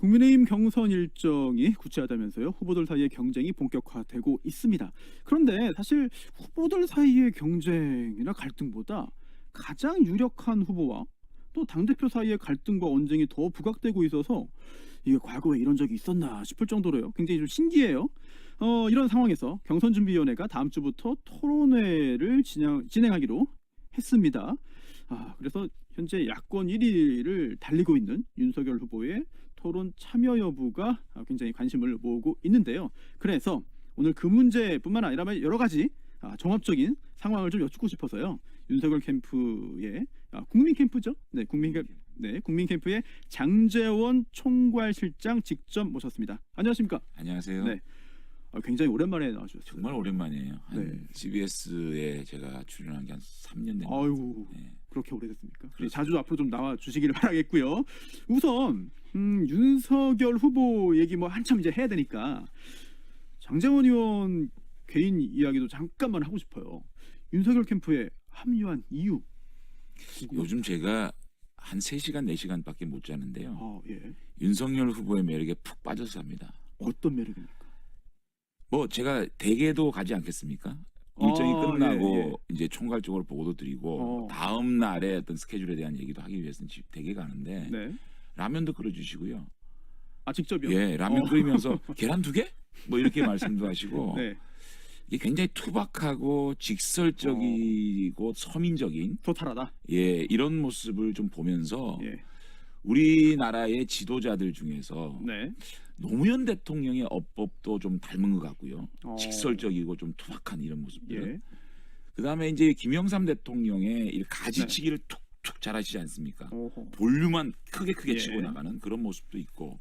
국민의힘 경선 일정이 구체화되면서요. 후보들 사이의 경쟁이 본격화되고 있습니다. 그런데 사실 후보들 사이의 경쟁이나 갈등보다 가장 유력한 후보와 또 당대표 사이의 갈등과 언쟁이 더 부각되고 있어서 이게 과거에 이런 적이 있었나 싶을 정도로요. 굉장히 좀 신기해요. 이런 상황에서 경선준비위원회가 다음 주부터 토론회를 진행하기로 했습니다. 그래서 현재 야권 1위를 달리고 있는 윤석열 후보의 토론 참여 여부가 굉장히 관심을 모으고 있는데요. 그래서 오늘 그 문제뿐만 아니라 여러 가지 종합적인 상황을 좀 여쭙고 싶어서요. 윤석열 캠프의 국민 캠프죠? 네, 국민 캠프의 장제원 총괄실장 직접 모셨습니다. 안녕하십니까? 안녕하세요. 네, 굉장히 오랜만에 나와주셨어요. 정말 오랜만이에요. 네. CBS에 제가 출연한 게 한 3년 된 것 같아요. 아이고, 네. 그렇게 오래됐습니까? 그렇죠. 자주 앞으로 좀 나와 주시기를 바라겠고요. 우선 윤석열 후보 얘기 뭐 한참 이제 해야 되니까 장제원 의원 개인 이야기도 잠깐만 하고 싶어요. 윤석열 캠프에 합류한 이유. 요즘 제가 한 3시간, 4시간밖에 못 자는데요. 예. 윤석열 후보의 매력에 푹 빠져서 합니다. 어떤 매력입니까? 뭐 제가 대개도 가지 않겠습니까? 일정이 끝나고 예. 이제 총괄적으로 보고도 드리고 다음 날의 어떤 스케줄에 대한 얘기도 하기 위해서는 대개 가는데 네. 라면도 끓여주시고요. 직접요? 예, 라면 끓이면서 계란 2개? 뭐 이렇게 말씀도 하시고 네. 이게 굉장히 투박하고 직설적이고 서민적인 토탈하다. 예, 이런 모습을 좀 보면서 예. 우리나라의 지도자들 중에서 네. 노무현 대통령의 어법도 좀 닮은 것 같고요. 어. 직설적이고 좀 투박한 이런 모습들. 예. 그다음에 이제 김영삼 대통령의 이 가지치기를 툭툭 잘하시지 않습니까? 어허. 볼륨만 크게 예. 치고 나가는 그런 모습도 있고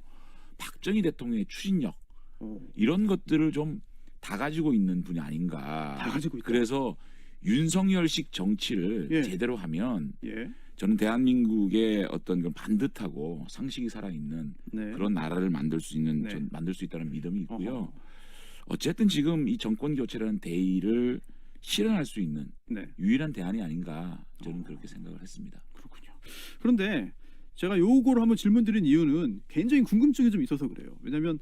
박정희 대통령의 추진력 어. 이런 것들을 좀 다 가지고 있는 분이 아닌가. 다 가지고 있다. 그래서 윤석열식 정치를 예. 제대로 하면 예. 저는 대한민국의 어떤 그 반듯하고 상식이 살아있는 네. 그런 나라를 만들 수 있는 네. 만들 수 있다는 믿음이 있고요. 어허. 어쨌든 지금 이 정권 교체라는 대의를 실현할 수 있는 네. 유일한 대안이 아닌가 저는 그렇게 생각을 했습니다. 그렇군요. 그런데 제가 요거를 한번 질문드린 이유는 개인적인 궁금증이 좀 있어서 그래요. 왜냐하면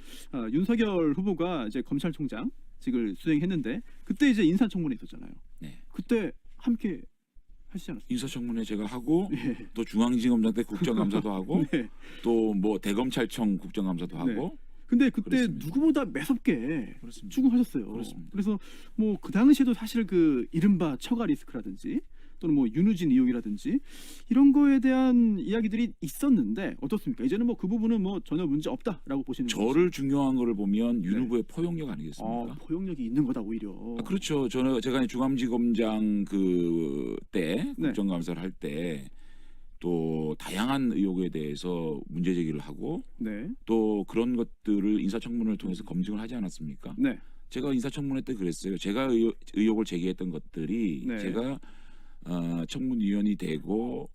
윤석열 후보가 이제 검찰총장직을 수행했는데 그때 이제 인사청문회 있었잖아요. 네. 그때 함께 하시지 않았어요? 인사청문회 제가 하고 예. 또 중앙지검장 때 국정감사도 하고 네. 또 뭐 대검찰청 국정감사도 하고 근데 그때 그렇습니다. 누구보다 매섭게 그렇습니다. 추궁하셨어요. 그렇습니다. 그래서 뭐 그 당시에도 사실 그 이른바 처가 리스크라든지 또는 뭐 윤우진 의혹이라든지 이런 거에 대한 이야기들이 있었는데 어떻습니까? 이제는 뭐 그 부분은 뭐 전혀 문제 없다라고 보시는 거죠? 저를 중요한 거를 보면 윤 네. 후보의 포용력 아니겠습니까? 포용력이 있는 거다 오히려. 그렇죠. 제가 중앙지검장 그때 네. 국정감사를 할 때 또 다양한 의혹에 대해서 문제 제기를 하고 네. 또 그런 것들을 인사청문회를 통해서 검증을 하지 않았습니까? 네. 제가 인사청문회 때 그랬어요. 제가 의혹을 제기했던 것들이 네. 제가 청문위원이 되고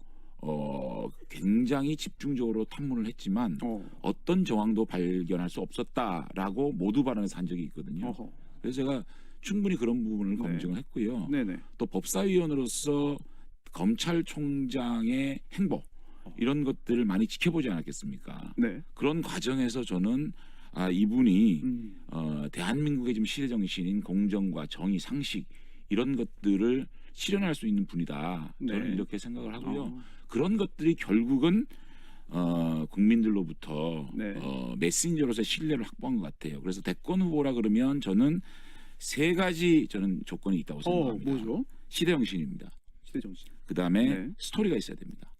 굉장히 집중적으로 탐문을 했지만 어떤 정황도 발견할 수 없었다라고 모두 발언해서 한 적이 있거든요. 어허. 그래서 제가 충분히 그런 부분을 네. 검증을 했고요. 네네. 또 법사위원으로서 검찰총장의 행보 이런 것들을 많이 지켜보지 않았겠습니까? 네. 그런 과정에서 저는 이분이 음. 대한민국의 지금 시대 정신인 공정과 정의, 상식 이런 것들을 실현할 수 있는 분이다. 저는 네. 이렇게 생각을 하고요. 그런 것들이 결국은 국민들로부터 네. 메신저로서의 신뢰를 확보한 것 같아요. 그래서 대권 후보라 그러면 저는 3가지 저는 조건이 있다고 생각합니다. 뭐죠? 시대 정신입니다. 시대 정신. 그다음에 네. 스토리가 있어야 됩니다.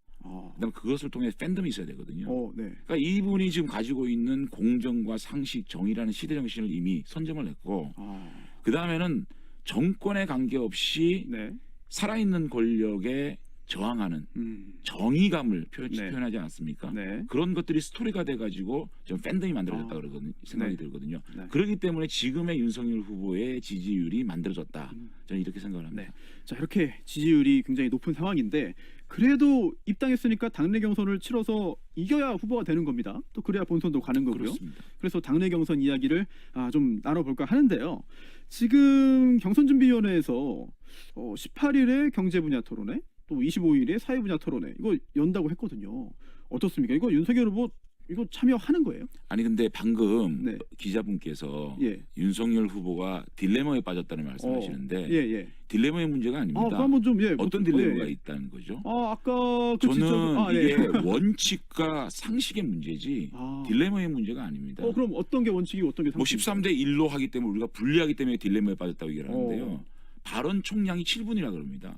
그다음에 그것을 통해 팬덤이 있어야 되거든요. 네. 그러니까 이분이 지금 가지고 있는 공정과 상식, 정의라는 시대 정신을 이미 선점을 했고 그다음에는 정권에 관계없이 네. 살아있는 권력에 저항하는 정의감을 네. 표현하지 않았습니까? 네. 그런 것들이 스토리가 돼가지고 좀 팬덤이 만들어졌다 그러거든요. 생각이 네. 들거든요. 네. 그렇기 때문에 지금의 윤석열 후보의 지지율이 만들어졌다. 저는 이렇게 생각을 합니다. 네. 자, 이렇게 지지율이 굉장히 높은 상황인데 그래도 입당했으니까 당내 경선을 치러서 이겨야 후보가 되는 겁니다. 또 그래야 본선도 가는 거고요. 그렇습니다. 그래서 당내 경선 이야기를 좀 나눠볼까 하는데요. 지금 경선준비위원회에서 18일에 경제 분야 토론회, 또 25일에 사회 분야 토론회 이거 연다고 했거든요. 어떻습니까? 이거 윤석열 후보 이거 참여하는 거예요? 아니 근데 방금 네. 기자분께서 예. 윤석열 후보가 딜레마에 빠졌다는 말씀하시는데 예. 딜레마의 문제가 아닙니다. 그럼 한번 좀 어떤 뭐, 딜레마가 예. 있다는 거죠? 아까 그 저는 지적, 이게 예. 원칙과 상식의 문제지 딜레마의 문제가 아닙니다. 그럼 어떤 게 원칙이고 어떤 게 뭐 상식이고? 13대 1로 하기 때문에 우리가 불리하기 때문에 딜레마에 빠졌다고 얘기를 하는데요. 발언 총량이 7분이라 그럽니다.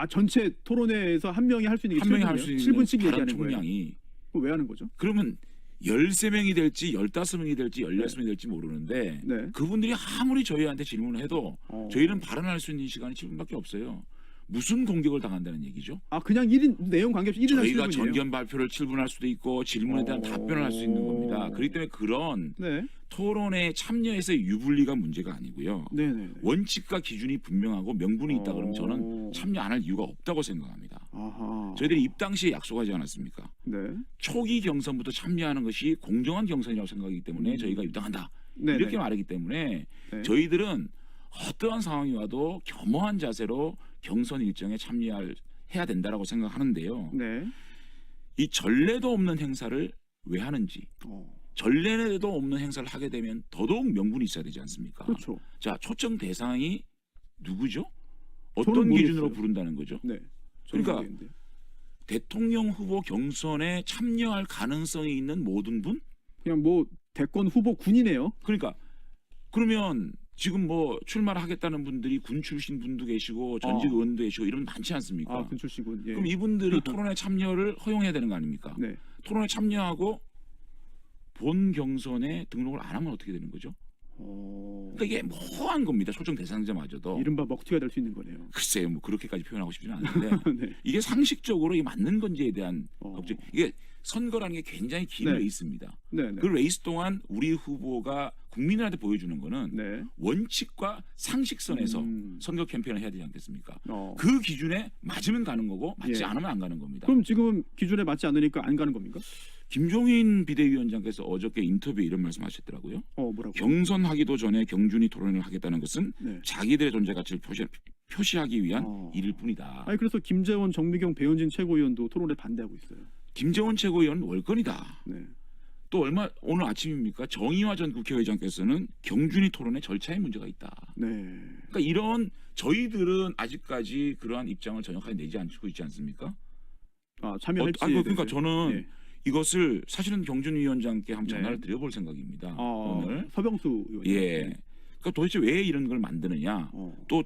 전체 토론회에서 한 명이 할 수 있는 게 한 명이 할 수 있는 7분씩 발언 얘기하는 거예요. 총량이 왜 하는 거죠? 그러면 13명이 될지 15명이 될지 16명이 될지 모르는데 네. 그분들이 아무리 저희한테 질문을 해도 저희는 발언할 수 있는 시간이 7분밖에 없어요. 무슨 공격을 당한다는 얘기죠? 그냥 1인 내용 관계없이 1인 한 저희가 7분이에요. 전견 발표를 7분 할 수도 있고 질문에 대한 답변을 할 수 있는 겁니다. 그렇기 때문에 그런 네. 토론에 참여해서 유불리가 문제가 아니고요. 네네. 원칙과 기준이 분명하고 명분이 있다 그러면 저는 참여 안 할 이유가 없다고 생각합니다. 아하. 저희들이 입 당시에 약속하지 않았습니까? 네. 초기 경선부터 참여하는 것이 공정한 경선이라고 생각하기 때문에 저희가 입당한다. 네네. 이렇게 말하기 때문에 네. 저희들은 어떠한 상황이 와도 겸허한 자세로 경선 일정에 참여해야 된다라고 생각하는데요. 네. 이 전례도 없는 행사를 왜 하는지 전례도 없는 행사를 하게 되면 더더욱 명분이 있어야 되지 않습니까? 그렇죠. 자, 초청 대상이 누구죠? 저는 어떤 모르겠어요. 기준으로 부른다는 거죠? 네. 그러니까 모르겠는데요. 대통령 후보 경선에 참여할 가능성이 있는 모든 분? 그냥 뭐 대권 후보 군이네요. 그러니까 그러면 지금 뭐 출마를 하겠다는 분들이 군 출신 분도 계시고 전직 의원도 계시고 이런 많지 않습니까? 군 출신군. 예. 그럼 이분들이 토론에 참여를 허용해야 되는 거 아닙니까? 네. 토론에 참여하고 본 경선에 등록을 안 하면 어떻게 되는 거죠? 그러니까 이게 모호한 겁니다. 초청 대상자마저도. 이른바 먹튀가 될 수 있는 거네요. 글쎄요, 뭐 그렇게까지 표현하고 싶지는 않은데 네. 이게 상식적으로 이게 맞는 건지에 대한 걱정. 어. 이게 선거라는 게 굉장히 긴 네. 레이스입니다. 네. 그 레이스 동안 우리 후보가 국민들한테 보여주는 거는 네. 원칙과 상식선에서 선거 캠페인을 해야 되지 않겠습니까? 어. 그 기준에 맞으면 가는 거고 맞지 예. 않으면 안 가는 겁니다. 그럼 지금 기준에 맞지 않으니까 안 가는 겁니까? 김종인 비대위원장께서 어저께 인터뷰에 이런 말씀하셨더라고요. 뭐라고? 경선하기도 전에 경준이 토론을 하겠다는 것은 네. 자기들의 존재 가치를 표시하기 위한 일일 뿐이다. 아니 그래서 김재원, 정미경, 배현진 최고위원도 토론에 반대하고 있어요. 김재원 최고위원 월권이다. 네. 또 오늘 아침입니까? 정의화 전 국회의장께서는 경준이 토론에 절차에 문제가 있다. 네. 그러니까 이런 저희들은 아직까지 그러한 입장을 정확하게 내지 않고 있지 않습니까? 참여할지. 그러니까 저는 네. 이것을 사실은 경준 위원장께 한번 네. 전화를 드려볼 생각입니다. 오늘. 서병수 의원. 예. 그러니까 도대체 왜 이런 걸 만드느냐? 또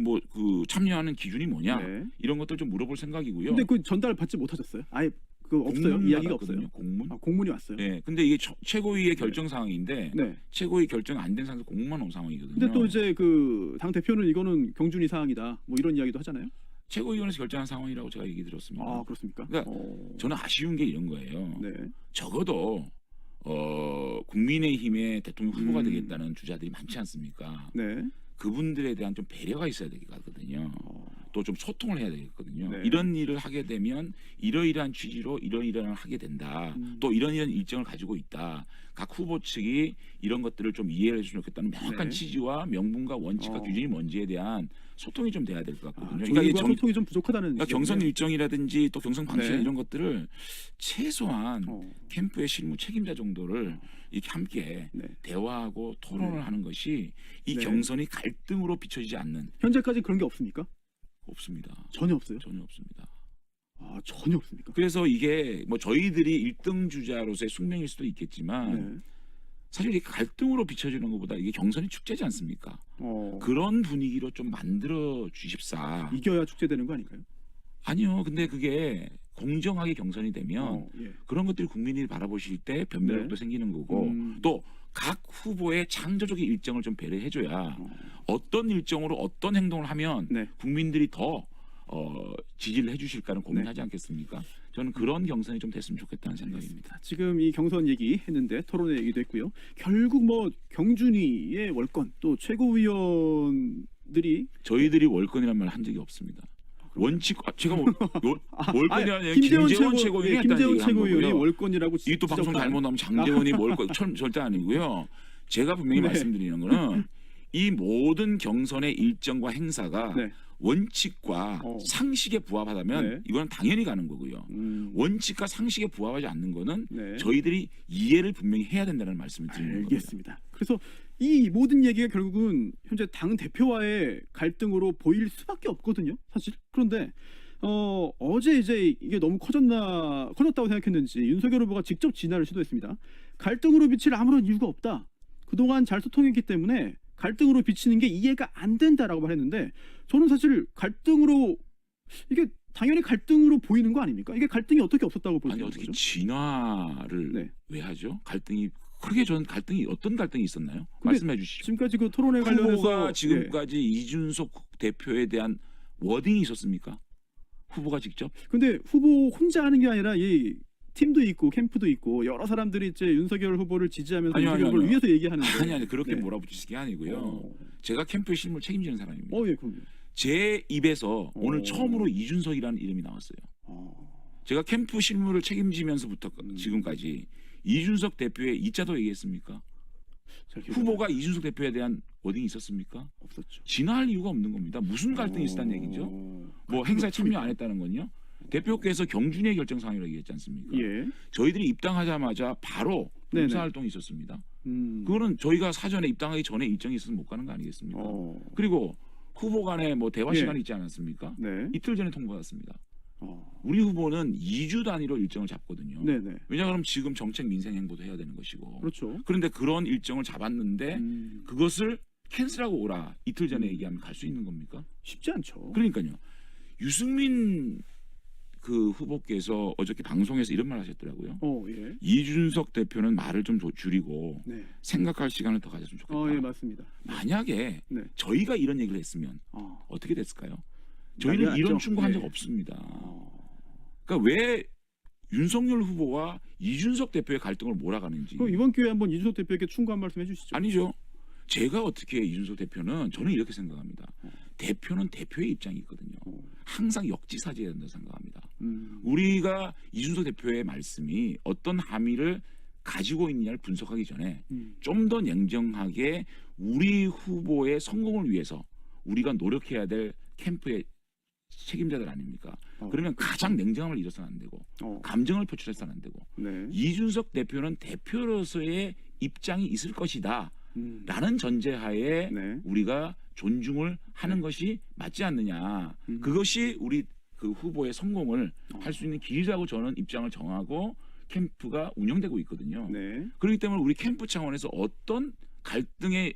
뭐 그 참여하는 기준이 뭐냐? 네. 이런 것들 좀 물어볼 생각이고요. 근데 그 전달 받지 못하셨어요? 아예 그 없어요? 공문 이야기가 받았거든요, 없어요? 공문. 공문이 왔어요? 예. 근데 이게 최고위의 결정 사항인데 네. 최고위 결정 안 된 상태에서 공문만 온 상황이거든요. 근데 또 이제 그 당 대표는 이거는 경준이 사항이다. 뭐 이런 이야기도 하잖아요. 최고위원회에서 결정한 상황이라고 제가 얘기 들었습니다. 그렇습니까? 그러니까 저는 아쉬운 게 이런 거예요. 네. 적어도 국민의힘의 대통령 후보가 되겠다는 주자들이 많지 않습니까? 네. 그분들에 대한 좀 배려가 있어야 되거든요. 또 좀 소통을 해야 되겠거든요. 네. 이런 일을 하게 되면 이러이러한 취지로 이러이러한 하게 된다. 또 이런 일정을 가지고 있다. 각 후보 측이 이런 것들을 좀 이해를 해주면 좋겠다는 명확한 네. 취지와 명분과 원칙과 기준이 뭔지에 대한 소통이 좀 돼야 될 것 같거든요. 그러니까 소통이 좀 부족하다는. 그러니까 경선 일정이라든지 또 경선 방식 네. 이런 것들을 최소한 캠프의 실무 책임자 정도를 이렇게 함께 네. 대화하고 토론을 네. 하는 것이 이 네. 경선이 갈등으로 비춰지지 않는. 현재까지 그런 게 없습니까? 없습니다. 전혀 없어요? 전혀 없습니다. 전혀 없습니까? 그래서 이게 뭐 저희들이 1등 주자로서의 숙명일 수도 있겠지만 네. 사실 이 갈등으로 비춰지는 것보다 이게 경선이 축제지 않습니까? 그런 분위기로 좀 만들어 주십사. 이겨야 축제되는 거 아닌가요? 아니요. 근데 그게 공정하게 경선이 되면 예. 그런 것들이 국민이 바라보실 때 변별력도 네. 생기는 거고 또 각 후보의 창조적인 일정을 좀 배려해줘야 어떤 일정으로 어떤 행동을 하면 네. 국민들이 더 지지를 해주실까는 고민하지 않겠습니까? 저는 그런 경선이 좀 됐으면 좋겠다는 생각입니다. 지금 이 경선 얘기 했는데 토론회 얘기도 했고요. 결국 뭐 경준이의 월권 또 최고위원들이 저희들이 월권이란 말 한 적이 없습니다. 원칙 제가 뭐 월권이 아니라 김재원 최고위원이 김재원 최고위원이 월권이라고 이게 또 방송 잘못 나오면 장재원이 월권 절대 아니고요. 제가 분명히 네. 말씀드리는 거는 이 모든 경선의 일정과 행사가 네. 원칙과 상식에 부합하다면 네. 이건 당연히 가는 거고요. 원칙과 상식에 부합하지 않는 거는 네. 저희들이 이해를 분명히 해야 된다는 말씀을 드리는 겁니다. 알겠습니다. 그래서 이 모든 얘기가 결국은 현재 당 대표와의 갈등으로 보일 수밖에 없거든요, 사실. 그런데 어제 이제 이게 너무 커졌다고 생각했는지 윤석열 후보가 직접 진화를 시도했습니다. 갈등으로 비칠 아무런 이유가 없다. 그동안 잘 소통했기 때문에 갈등으로 비치는 게 이해가 안 된다라고 말했는데, 저는 사실 갈등으로, 이게 당연히 갈등으로 보이는 거 아닙니까? 이게 갈등이 어떻게 없었다고 볼 수 아니 있는 어떻게 거죠? 진화를 네. 왜 하죠? 갈등이 크게 전 갈등이 어떤 갈등이 있었나요? 근데 말씀해 주시죠. 지금까지 그 토론회 관련해서 후보가 지금까지 이준석 대표에 대한 워딩이 있었습니까? 후보가 직접? 근데 후보 혼자 하는 게 아니라 이 팀도 있고 캠프도 있고 여러 사람들이 이제 윤석열 후보를 지지하면서 아니요, 윤석열 후보를 아니요. 위해서 얘기하는데. 아니 그렇게 네. 몰아붙이는 게 아니고요. 어. 제가 캠프의 실무를 책임지는 사람입니다. 예, 그럼요. 제 입에서 오늘 처음으로 이준석이라는 이름이 나왔어요. 제가 캠프 실무를 책임지면서부터 지금까지 이준석 대표의 이자도 얘기했습니까? 후보가 이준석 대표에 대한 워딩이 있었습니까? 없었죠. 진화할 이유가 없는 겁니다. 무슨 갈등이 있었다는 얘기죠? 뭐 행사에 참여 안 했다는 건요? 대표께서 경준의 결정 사항이라고 얘기했지 않습니까? 예. 저희들이 입당하자마자 바로 네네. 봉사활동이 있었습니다. 그거는 저희가 사전에 입당하기 전에 일정이 있으면 못 가는 거 아니겠습니까? 그리고 후보 간에 뭐 대화 예. 시간이 있지 않았습니까? 네. 이틀 전에 통보받았습니다. 우리 후보는 2주 단위로 일정을 잡거든요. 네네. 왜냐하면 지금 정책 민생 행보도 해야 되는 것이고. 그렇죠. 그런데 그런 일정을 잡았는데 그것을 캔슬하고 오라 이틀 전에 얘기하면 갈 수 있는 겁니까? 쉽지 않죠. 그러니까요. 유승민 그 후보께서 어저께 방송에서 이런 말 하셨더라고요. 예. 이준석 대표는 말을 좀 줄이고 네. 생각할 시간을 더 가졌으면 좋겠다. 예, 맞습니다. 만약에 네. 저희가 이런 얘기를 했으면 어떻게 됐을까요? 저희는 난리 이런 났죠. 충고한 적 네. 없습니다. 그러니까 왜 윤석열 후보와 이준석 대표의 갈등을 몰아가는지. 그럼 이번 기회에 한번 이준석 대표에게 충고 한 말씀 해주시죠. 아니죠. 제가 어떻게 이준석 대표는 저는 이렇게 생각합니다. 대표는 대표의 입장이 있거든요. 항상 역지사지해야 된다고 생각합니다. 우리가 이준석 대표의 말씀이 어떤 함의를 가지고 있느냐를 분석하기 전에 좀 더 냉정하게 우리 후보의 성공을 위해서 우리가 노력해야 될 캠프의 책임자들 아닙니까? 그러면 가장 냉정함을 잃어서는 안 되고 감정을 표출해서는 안 되고 네. 이준석 대표는 대표로서의 입장이 있을 것이다 라는 전제하에 네. 우리가 존중을 하는 것이 맞지 않느냐. 그것이 우리 그 후보의 성공을 할 수 있는 길이라고 저는 입장을 정하고 캠프가 운영되고 있거든요. 네. 그렇기 때문에 우리 캠프 차원에서 어떤 갈등의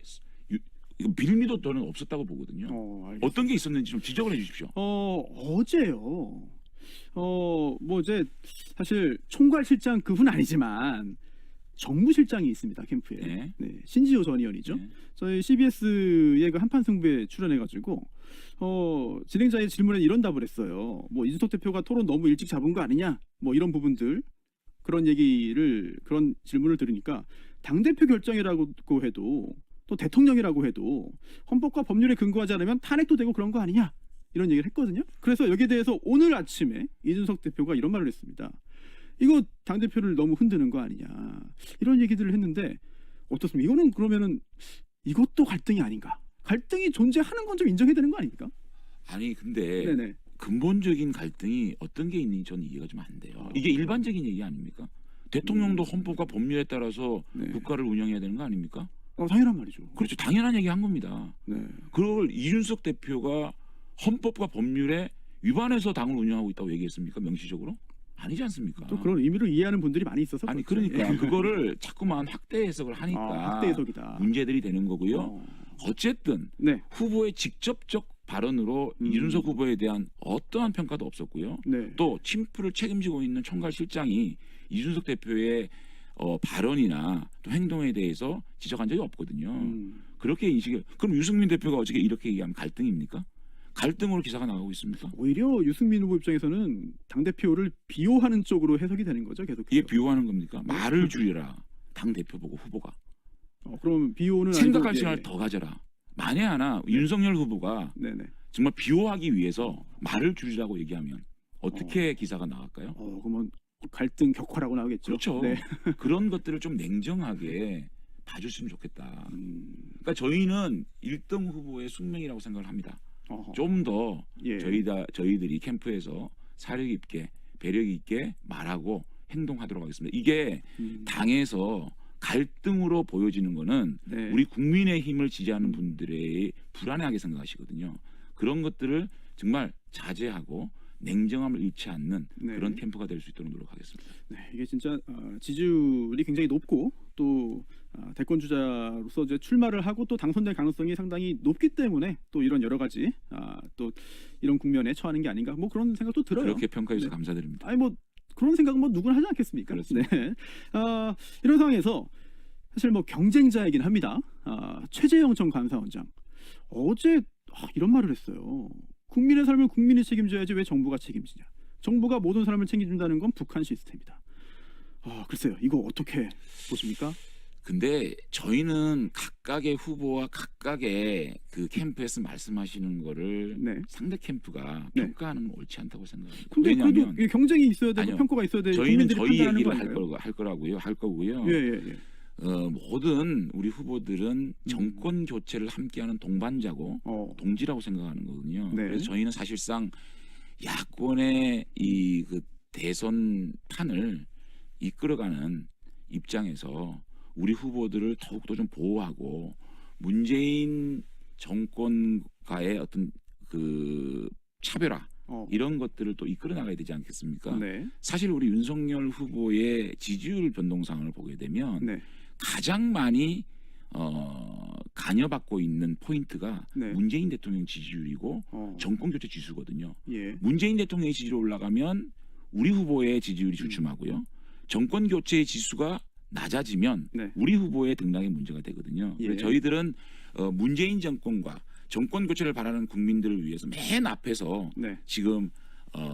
빌미도 저는 없었다고 보거든요. 알겠습니다. 어떤 게 있었는지 좀 지적을 해주십시오. 어제요. 뭐 이제 사실 총괄실장 그분 아니지만 정무실장이 있습니다, 캠프에. 네. 네, 신지호 전 의원이죠. 네. 저희 CBS의 그 한판 승부에 출연해가지고 진행자의 질문에 이런 답을 했어요. 뭐 이준석 대표가 토론 너무 일찍 잡은 거 아니냐? 뭐 이런 부분들 그런 질문을 들으니까 당 대표 결정이라고 해도 또 대통령이라고 해도 헌법과 법률에 근거하지 않으면 탄핵도 되고 그런 거 아니냐? 이런 얘기를 했거든요. 그래서 여기에 대해서 오늘 아침에 이준석 대표가 이런 말을 했습니다. 이거 당대표를 너무 흔드는 거 아니냐 이런 얘기들을 했는데 어떻습니까? 이거는 그러면은 이것도 갈등이 아닌가? 갈등이 존재하는 건 좀 인정해야 되는 거 아닙니까? 아니 근데 네네. 근본적인 갈등이 어떤 게 있는지 저는 이해가 좀 안 돼요. 이게 일반적인 얘기 아닙니까? 대통령도 헌법과 법률에 따라서 네. 국가를 운영해야 되는 거 아닙니까? 당연한 말이죠. 그렇죠. 당연한 얘기 한 겁니다. 네. 그걸 이준석 대표가 헌법과 법률에 위반해서 당을 운영하고 있다고 얘기했습니까? 명시적으로? 아니지 않습니까? 또 그런 의미로 이해하는 분들이 많이 있어서 아니 그렇죠. 그러니까 예. 그거를 자꾸만 확대 해석을 하니까 확대 해석이다. 문제들이 되는 거고요. 어쨌든 네. 후보의 직접적 발언으로 이준석 후보에 대한 어떠한 평가도 없었고요. 네. 또 팀프를 책임지고 있는 총괄실장이 이준석 대표의 발언이나 또 행동에 대해서 지적한 적이 없거든요. 그렇게 인식을. 그럼 유승민 대표가 어저께 이렇게 얘기하면 갈등입니까? 갈등으로 기사가 나가고 있습니까? 오히려 유승민 후보 입장에서는 당 대표를 비호하는 쪽으로 해석이 되는 거죠, 계속. 이게 비호하는 겁니까? 말을 줄여라. 당 대표 보고 후보가. 그럼 비호는 생각할 아니고, 시간을 더 가져라. 만에 하나 윤석열 후보가 네네. 정말 비호하기 위해서 말을 줄이라고 얘기하면 어떻게 기사가 나갈까요? 그러면 갈등 격화라고 나오겠죠. 그렇죠. 네. 그런 것들을 좀 냉정하게 봐줬으면 좋겠다. 그러니까 저희는 1등 후보의 숙명이라고 생각을 합니다. 어허. 좀 더 예. 저희들이 캠프에서 사력 있게 배력 있게 말하고 행동하도록 하겠습니다. 이게 당에서 갈등으로 보여지는 거는 네. 우리 국민의힘을 지지하는 분들의 불안해하게 생각하시거든요. 그런 것들을 정말 자제하고 냉정함을 잃지 않는 네. 그런 캠프가 될 수 있도록 노력하겠습니다. 네, 이게 진짜 지지율이 굉장히 높고 또 대권 주자로서 이제 출마를 하고 또 당선될 가능성이 상당히 높기 때문에 또 이런 여러 가지 또 이런 국면에 처하는 게 아닌가 뭐 그런 생각도 들어요. 그렇게 평가해 주셔서 네. 감사드립니다. 아니 뭐 그런 생각은 뭐 누구나 하지 않겠습니까? 그렇습니다. 네. 이런 상황에서 사실 뭐 경쟁자이긴 합니다. 최재형 전 감사원장 어제 이런 말을 했어요. 국민의 삶을 국민이 책임져야지 왜 정부가 책임지냐? 정부가 모든 사람을 책임준다는 건 북한 시스템이다. 글쎄요, 이거 어떻게 보십니까? 근데 저희는 각각의 후보와 각각의 그 캠프에서 말씀하시는 거를 네. 상대 캠프가 네. 평가하는 건 옳지 않다고 생각합니다. 근데 왜냐하면 그래도 이게 경쟁이 있어야 되고 아니요. 평가가 있어야 되고 저희는 국민들이 저희 판단하는 거 얘기를 아닌가요? 할 거고요. 예. 모든 우리 후보들은 정권 교체를 함께하는 동반자고 동지라고 생각하는 거거든요. 네. 그래서 저희는 사실상 야권의 이 그 대선 판을 이끌어가는 입장에서 우리 후보들을 더욱더 좀 보호하고 문재인 정권과의 어떤 그 차별화 이런 것들을 또 이끌어 나가야 되지 않겠습니까? 네. 사실 우리 윤석열 후보의 지지율 변동상을 보게 되면 네. 가장 많이 관여받고 있는 포인트가 네. 문재인 대통령 지지율이고 정권 교체 지수거든요. 예. 문재인 대통령의 지지율이 올라가면 우리 후보의 지지율이 주춤하고요. 정권 교체의 지수가 낮아지면 네. 우리 후보의 등락에 문제가 되거든요. 예. 그래서 저희들은 문재인 정권과 정권 교체를 바라는 국민들을 위해서 맨 앞에서 네. 지금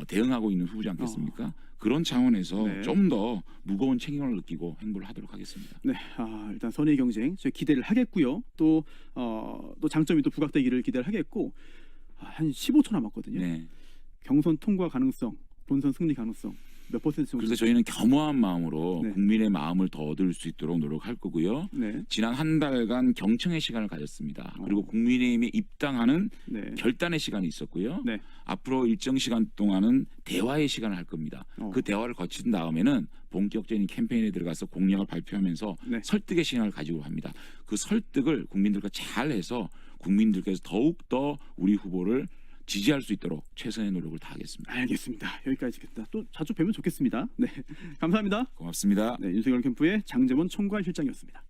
대응하고 있는 후보지 않겠습니까? 그런 차원에서 네. 좀 더 무거운 책임을 느끼고 행보를 하도록 하겠습니다. 네, 일단 선의 경쟁 저 기대를 하겠고요. 또 장점이 또 부각되기를 기대를 하겠고 한 15초 남았거든요. 네. 경선 통과 가능성, 본선 승리 가능성 몇 퍼센트 정도? 그래서 저희는 겸허한 마음으로 네. 국민의 마음을 더 얻을 수 있도록 노력할 거고요. 네, 지난 한 달간 경청의 시간을 가졌습니다. 그리고 국민의힘에 입당하는 네, 결단의 시간이 있었고요. 네. 앞으로 일정 시간 동안은 대화의 시간을 할 겁니다. 그 대화를 거친 다음에는 본격적인 캠페인에 들어가서 공약을 발표하면서 네. 설득의 시간을 가지고 합니다. 그 설득을 국민들과 잘해서 국민들께서 더욱더 우리 후보를 지지할 수 있도록 최선의 노력을 다하겠습니다. 알겠습니다. 여기까지 겠다. 또 자주 뵈면 좋겠습니다. 네, 감사합니다. 고맙습니다. 네, 윤석열 캠프의 장제원 총괄실장이었습니다.